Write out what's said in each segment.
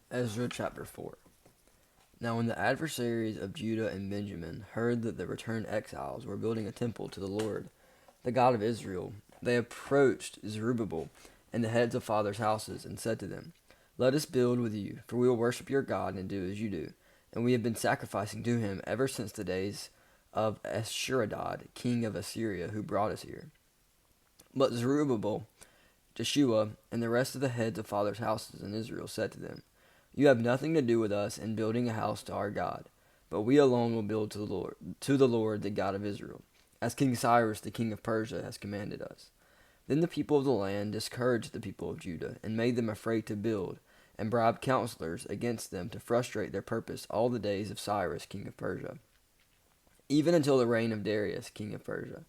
Ezra chapter 4. Now, when the adversaries of Judah and Benjamin heard that the returned exiles were building a temple to the Lord, the God of Israel, they approached Zerubbabel and the heads of fathers' houses and said to them, "Let us build with you, for we will worship your God and do as you do. And we have been sacrificing to him ever since the days of Esarhaddon, king of Assyria, who brought us here." But Zerubbabel, Jeshua, and the rest of the heads of fathers' houses in Israel said to them, "You have nothing to do with us in building a house to our God, but we alone will build to the Lord, the God of Israel, as King Cyrus, the king of Persia, has commanded us." Then the people of the land discouraged the people of Judah and made them afraid to build, and bribed counselors against them to frustrate their purpose all the days of Cyrus, king of Persia, even until the reign of Darius, king of Persia.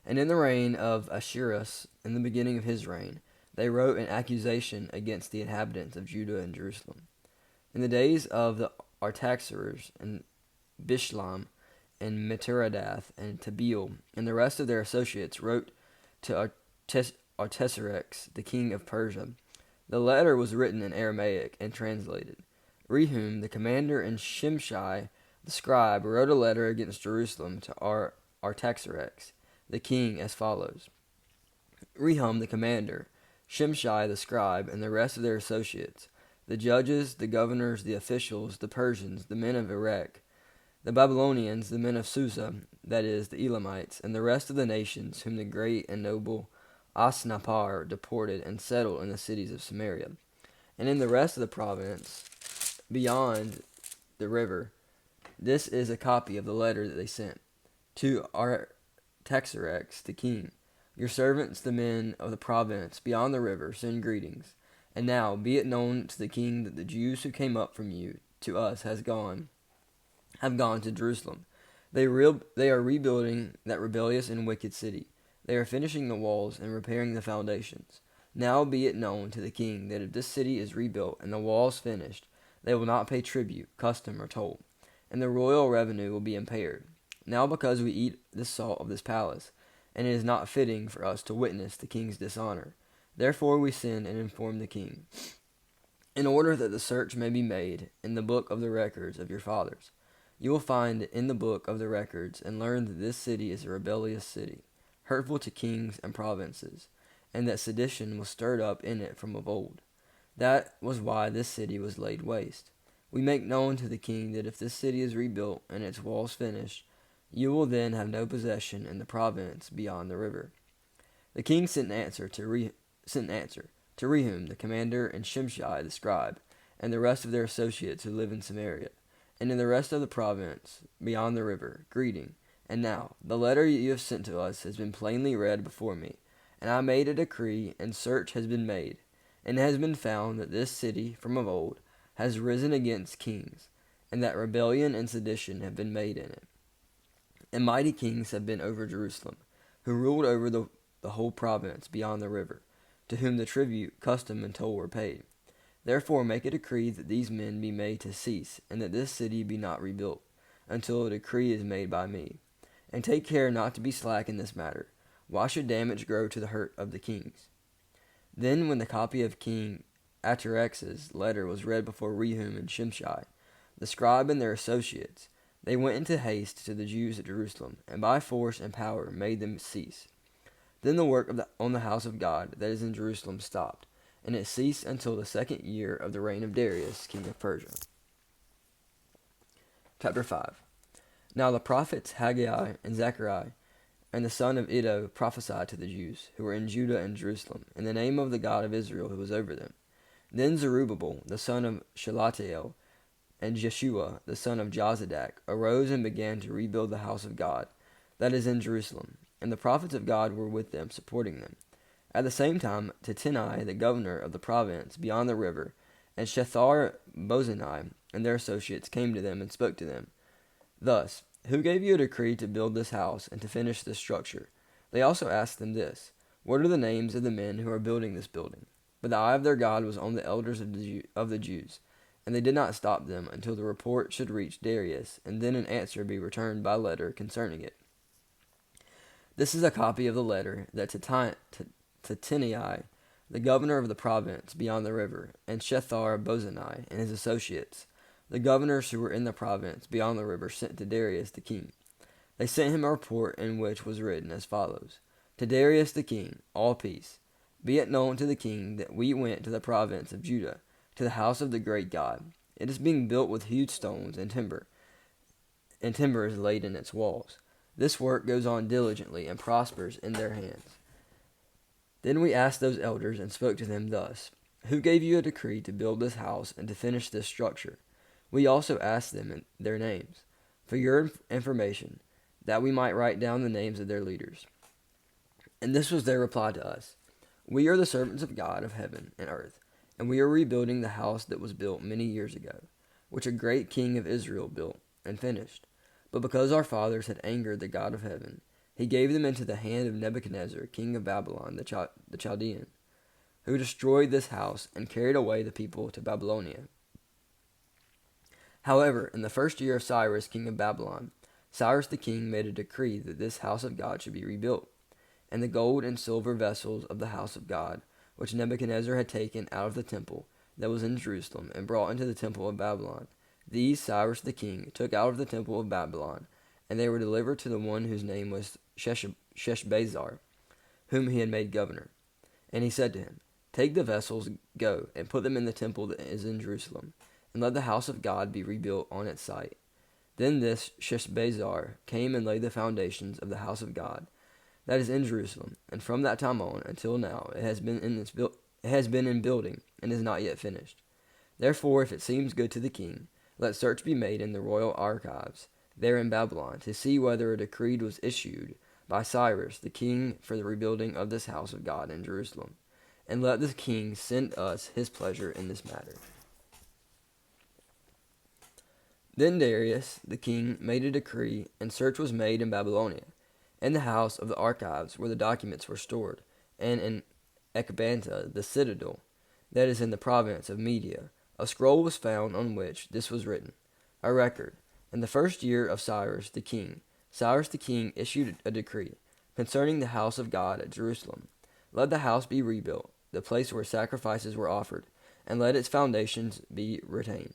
And in the reign of Ahasuerus, in the beginning of his reign, they wrote an accusation against the inhabitants of Judah and Jerusalem. In the days of the Artaxerxes and Bishlam and Mithridath and Tabeel and the rest of their associates wrote to Artaxerxes, the king of Persia. The letter was written in Aramaic and translated. Rehum, the commander, and Shimshai, the scribe, wrote a letter against Jerusalem to Artaxerxes, the king, as follows: Rehum, the commander, Shimshai, the scribe, and the rest of their associates, the judges, the governors, the officials, the Persians, the men of Iraq, the Babylonians, the men of Susa, that is, the Elamites, and the rest of the nations whom the great and noble Asnapar deported and settled in the cities of Samaria, and in the rest of the province beyond the river. This is a copy of the letter that they sent to Artaxerxes, the king. Your servants, the men of the province beyond the river, send greetings. And now be it known to the king that the Jews who came up from you to us have gone to Jerusalem. They are rebuilding that rebellious and wicked city. They are finishing the walls and repairing the foundations. Now be it known to the king that if this city is rebuilt and the walls finished, they will not pay tribute, custom, or toll, and the royal revenue will be impaired. Now because we eat the salt of this palace, and it is not fitting for us to witness the king's dishonor. Therefore we send and inform the king, in order that the search may be made in the book of the records of your fathers. You will find in the book of the records and learn that this city is a rebellious city, hurtful to kings and provinces, and that sedition was stirred up in it from of old. That was why this city was laid waste. We make known to the king that if this city is rebuilt and its walls finished, you will then have no possession in the province beyond the river. The king sent an answer to Rehum, the commander, and Shimshai, the scribe, and the rest of their associates who live in Samaria, and in the rest of the province beyond the river, greeting. And now, the letter you have sent to us has been plainly read before me, and I made a decree, and search has been made, and it has been found that this city, from of old, has risen against kings, and that rebellion and sedition have been made in it. And mighty kings have been over Jerusalem, who ruled over the whole province beyond the river, to whom the tribute, custom, and toll were paid. Therefore make a decree that these men be made to cease, and that this city be not rebuilt, until a decree is made by me. And take care not to be slack in this matter. Why should damage grow to the hurt of the kings? Then when the copy of King Artaxerxes' letter was read before Rehum and Shimshai, the scribe and their associates, they went into haste to the Jews at Jerusalem, and by force and power made them cease. Then the work on the house of God that is in Jerusalem stopped, and it ceased until the second year of the reign of Darius, king of Persia. Chapter 5. Now the prophets Haggai and Zechariah and the son of Iddo prophesied to the Jews, who were in Judah and Jerusalem, in the name of the God of Israel who was over them. Then Zerubbabel, the son of Shealtiel, and Jeshua, the son of Jozadak, arose and began to rebuild the house of God that is in Jerusalem, and the prophets of God were with them, supporting them. At the same time, Tattenai, the governor of the province beyond the river, and Shethar-Bozenai and their associates came to them and spoke to them thus: Who gave you a decree to build this house and to finish this structure? They also asked them this: What are the names of the men who are building this building? But the eye of their God was on the elders of the Jews, and they did not stop them until the report should reach Darius, and then an answer be returned by letter concerning it. This is a copy of the letter that Tattenai, the governor of the province beyond the river, and Shethar-bozenai and his associates, the governors who were in the province beyond the river, sent to Darius the king. They sent him a report in which was written as follows: To Darius the king, all peace. Be it known to the king that we went to the province of Judah, to the house of the great God. It is being built with huge stones and timber is laid in its walls. This work goes on diligently and prospers in their hands. Then we asked those elders and spoke to them thus: Who gave you a decree to build this house and to finish this structure? We also asked them their names, for your information, that we might write down the names of their leaders. And this was their reply to us: We are the servants of God of heaven and earth, and we are rebuilding the house that was built many years ago, which a great king of Israel built and finished. But because our fathers had angered the God of heaven, he gave them into the hand of Nebuchadnezzar, king of Babylon, the Chaldean, who destroyed this house and carried away the people to Babylonia. However, in the first year of Cyrus, king of Babylon, Cyrus the king made a decree that this house of God should be rebuilt, and the gold and silver vessels of the house of God, which Nebuchadnezzar had taken out of the temple that was in Jerusalem and brought into the temple of Babylon, these Cyrus the king took out of the temple of Babylon, and they were delivered to the one whose name was Sheshbazzar, whom he had made governor. And he said to him, Take the vessels, go, and put them in the temple that is in Jerusalem, and let the house of God be rebuilt on its site. Then this Sheshbazzar came and laid the foundations of the house of God that is in Jerusalem, and from that time on until now it has been in building and is not yet finished. Therefore, if it seems good to the king, let search be made in the royal archives there in Babylon to see whether a decree was issued by Cyrus the king for the rebuilding of this house of God in Jerusalem, and let the king send us his pleasure in this matter. Then Darius the king made a decree, and search was made in Babylonia, in the house of the archives where the documents were stored, and in Ecbanta the citadel that is in the province of Media. A scroll was found on which this was written, a record. In the first year of Cyrus the king issued a decree concerning the house of God at Jerusalem. Let the house be rebuilt, the place where sacrifices were offered, and let its foundations be retained.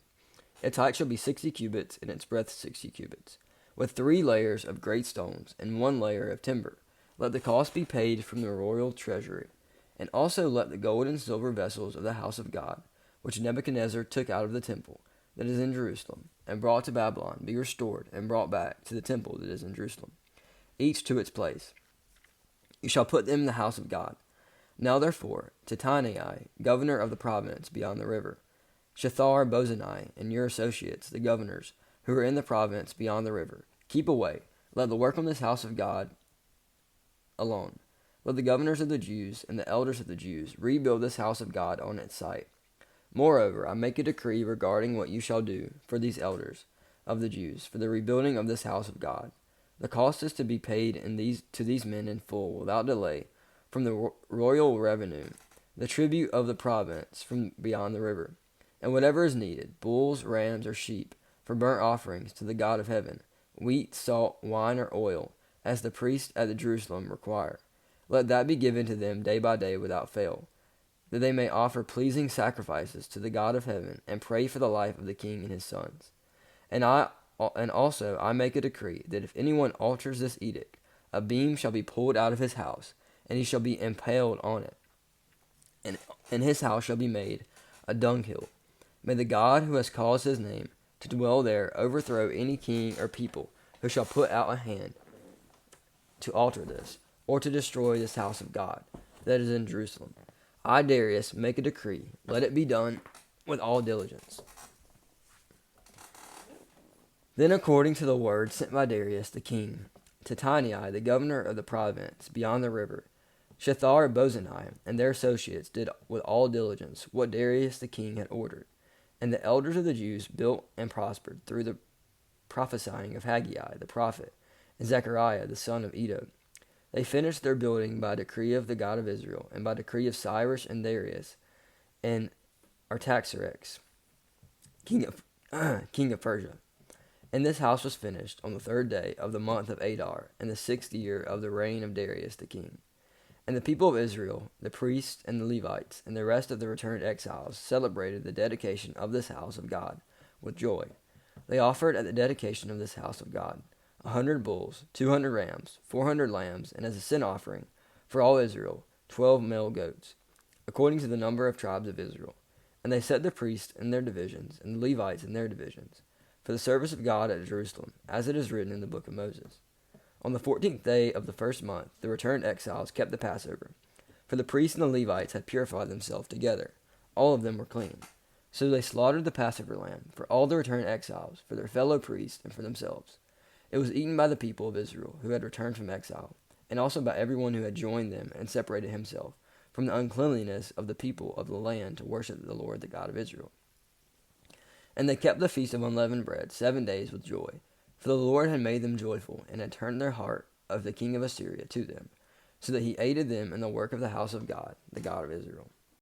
Its height shall be 60 cubits, and its breadth 60 cubits, with 3 layers of great stones, and 1 layer of timber. Let the cost be paid from the royal treasury, and also let the gold and silver vessels of the house of God, which Nebuchadnezzar took out of the temple that is in Jerusalem, and brought to Babylon, be restored, and brought back to the temple that is in Jerusalem, each to its place. You shall put them in the house of God. Now therefore, Tattenai, governor of the province beyond the river, Shethar-bozenai, and your associates, the governors, who are in the province beyond the river, keep away. Let the work on this house of God alone. Let the governors of the Jews and the elders of the Jews rebuild this house of God on its site. Moreover, I make a decree regarding what you shall do for these elders of the Jews for the rebuilding of this house of God. The cost is to be paid to these men in full, without delay, from the royal revenue, the tribute of the province from beyond the river, and whatever is needed, bulls, rams, or sheep, for burnt offerings to the God of heaven, wheat, salt, wine, or oil, as the priests at the Jerusalem require. Let that be given to them day by day without fail, that they may offer pleasing sacrifices to the God of heaven, and pray for the life of the king and his sons. And also I make a decree that if anyone alters this edict, a beam shall be pulled out of his house, and he shall be impaled on it, and his house shall be made a dunghill. May the God who has caused his name to dwell there overthrow any king or people who shall put out a hand to alter this, or to destroy this house of God that is in Jerusalem. I, Darius, make a decree. Let it be done with all diligence. Then, according to the word sent by Darius the king, Tattenai, the governor of the province beyond the river, Shethar-bozenai, and their associates did with all diligence what Darius the king had ordered. And the elders of the Jews built and prospered through the prophesying of Haggai the prophet and Zechariah the son of Iddo. They finished their building by decree of the God of Israel, and by decree of Cyrus and Darius and Artaxerxes, king of Persia. And this house was finished on the 3rd day of the month of Adar, in the 6th year of the reign of Darius the king. And the people of Israel, the priests and the Levites, and the rest of the returned exiles celebrated the dedication of this house of God with joy. They offered at the dedication of this house of God 100 bulls, 200 rams, 400 lambs, and as a sin offering for all Israel, 12 male goats, according to the number of tribes of Israel. And they set the priests in their divisions, and the Levites in their divisions, for the service of God at Jerusalem, as it is written in the book of Moses. On the 14th day of the first month, the returned exiles kept the Passover, for the priests and the Levites had purified themselves together. All of them were clean. So they slaughtered the Passover lamb for all the returned exiles, for their fellow priests, and for themselves. It was eaten by the people of Israel who had returned from exile, and also by everyone who had joined them and separated himself from the uncleanliness of the people of the land to worship the Lord, the God of Israel. And they kept the feast of unleavened bread 7 days with joy, for the Lord had made them joyful, and had turned their heart of the king of Assyria to them, so that he aided them in the work of the house of God, the God of Israel.